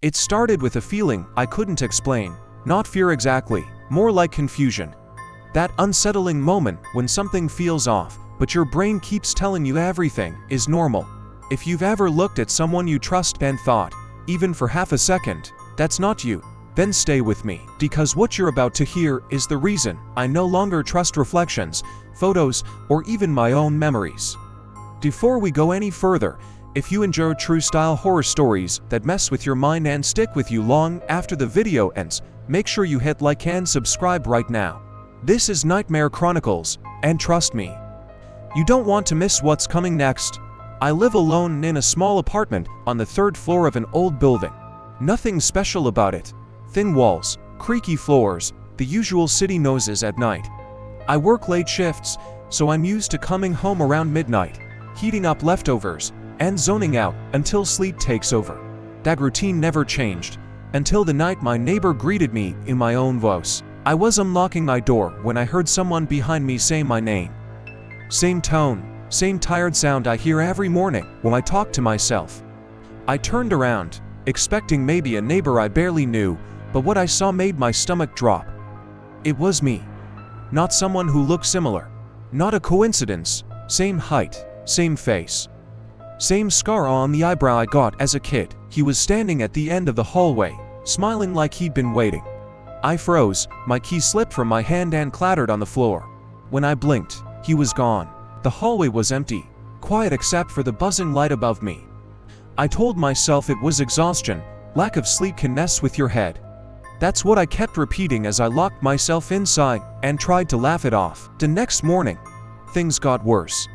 It started with a feeling I couldn't explain, not fear exactly, more like confusion. That unsettling moment when something feels off, but your brain keeps telling you everything is normal. If you've ever looked at someone you trust and thought, even for half a second, that's not you, then stay with me, because what you're about to hear is the reason I no longer trust reflections, photos, or even my own memories. Before we go any further, if you enjoy true-style horror stories that mess with your mind and stick with you long after the video ends, make sure you hit like and subscribe right now. This is Nightmare Chronicles, and trust me, you don't want to miss what's coming next. I live alone in a small apartment on the 3rd floor of an old building. Nothing special about it. Thin walls, creaky floors, the usual city noises at night. I work late shifts, so I'm used to coming home around midnight, heating up leftovers, and zoning out until sleep takes over. That routine never changed, until the night my neighbor greeted me in my own voice. I was unlocking my door when I heard someone behind me say my name. Same tone, same tired sound I hear every morning when I talk to myself. I turned around, expecting maybe a neighbor I barely knew, but what I saw made my stomach drop. It was me. Not someone who looked similar. Not a coincidence. Same height, same face. Same scar on the eyebrow I got as a kid. He was standing at the end of the hallway, smiling like he'd been waiting. I froze, my key slipped from my hand and clattered on the floor. When I blinked, he was gone. The hallway was empty, quiet except for the buzzing light above me. I told myself it was exhaustion, lack of sleep can mess with your head. That's what I kept repeating as I locked myself inside and tried to laugh it off. The next morning, things got worse.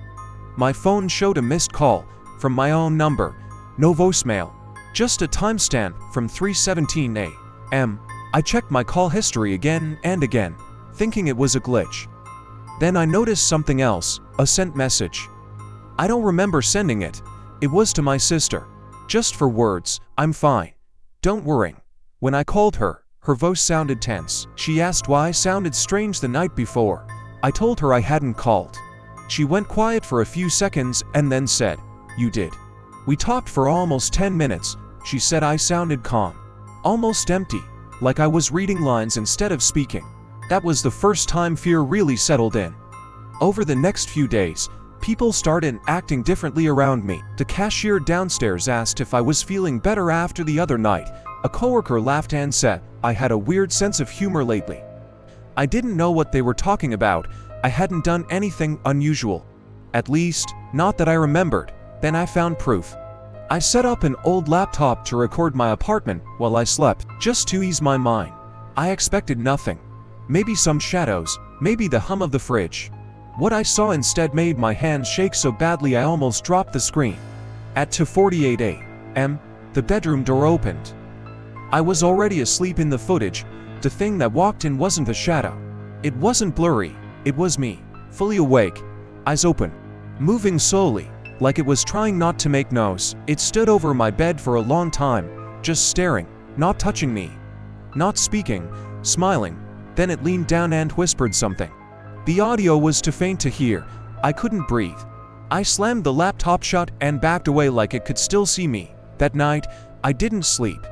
My phone showed a missed call from my own number, no voicemail, just a timestamp from 3:17 a.m. I checked my call history again and again, thinking it was a glitch. Then I noticed something else, a sent message. I don't remember sending it. It was to my sister. Just for words, I'm fine. Don't worry. When I called her, her voice sounded tense. She asked why I sounded strange the night before. I told her I hadn't called. She went quiet for a few seconds and then said, "You did." We talked for almost 10 minutes. She said I sounded calm, almost empty, like I was reading lines instead of speaking. That was the first time fear really settled in. Over the next few days, people started acting differently around me. The cashier downstairs asked if I was feeling better after the other night. A coworker laughed and said I had a weird sense of humor lately. I didn't know what they were talking about. I hadn't done anything unusual. At least, not that I remembered. Then I found proof. I set up an old laptop to record my apartment while I slept, just to ease my mind. I expected nothing. Maybe some shadows, maybe the hum of the fridge. What I saw instead made my hands shake so badly I almost dropped the screen. At 2:48 a.m., the bedroom door opened. I was already asleep in the footage. The thing that walked in wasn't a shadow. It wasn't blurry. It was me, fully awake, eyes open, moving slowly, like it was trying not to make noise. It stood over my bed for a long time, just staring, not touching me, not speaking, smiling. Then it leaned down and whispered something. The audio was too faint to hear. I couldn't breathe. I slammed the laptop shut and backed away like it could still see me. That night, I didn't sleep.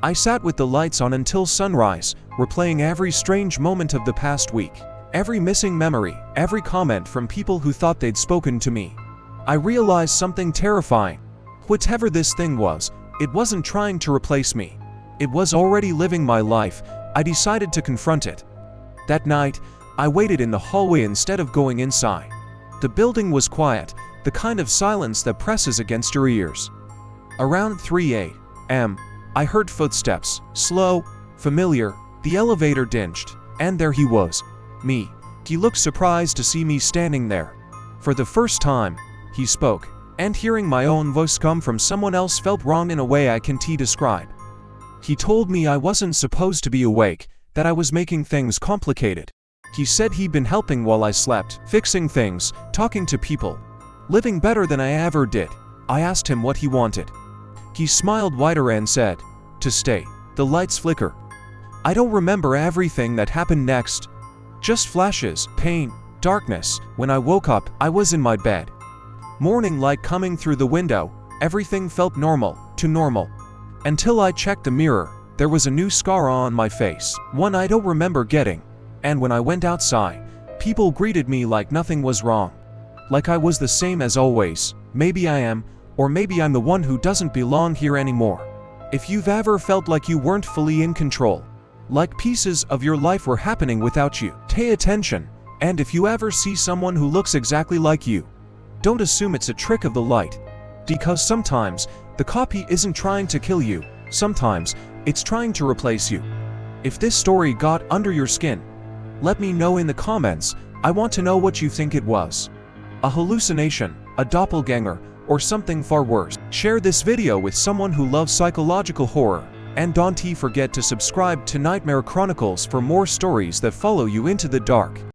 I sat with the lights on until sunrise, replaying every strange moment of the past week. Every missing memory, every comment from people who thought they'd spoken to me. I realized something terrifying. Whatever this thing was, it wasn't trying to replace me. It was already living my life. I decided to confront it. That night, I waited in the hallway instead of going inside. The building was quiet, the kind of silence that presses against your ears. Around 3 a.m., I heard footsteps, slow, familiar. The elevator dinged, and there he was, me. He looked surprised to see me standing there. For the first time, he spoke, and hearing my own voice come from someone else felt wrong in a way I can't describe. He told me I wasn't supposed to be awake, that I was making things complicated. He said he'd been helping while I slept, fixing things, talking to people, living better than I ever did. I asked him what he wanted. He smiled wider and said, "To stay." The lights flicker. I don't remember everything that happened next. Just flashes, pain, darkness. When I woke up, I was in my bed. Morning light coming through the window. Everything felt normal, too normal. Until I checked the mirror, there was a new scar on my face, one I don't remember getting. And when I went outside, people greeted me like nothing was wrong. Like I was the same as always. Maybe I am, or maybe I'm the one who doesn't belong here anymore. If you've ever felt like you weren't fully in control, like pieces of your life were happening without you, pay attention. And if you ever see someone who looks exactly like you, don't assume it's a trick of the light. Because sometimes, the copy isn't trying to kill you, sometimes, it's trying to replace you. If this story got under your skin, let me know in the comments. I want to know what you think it was. A hallucination, a doppelganger, or something far worse. Share this video with someone who loves psychological horror. And don't forget to subscribe to Nightmare Chronicles for more stories that follow you into the dark.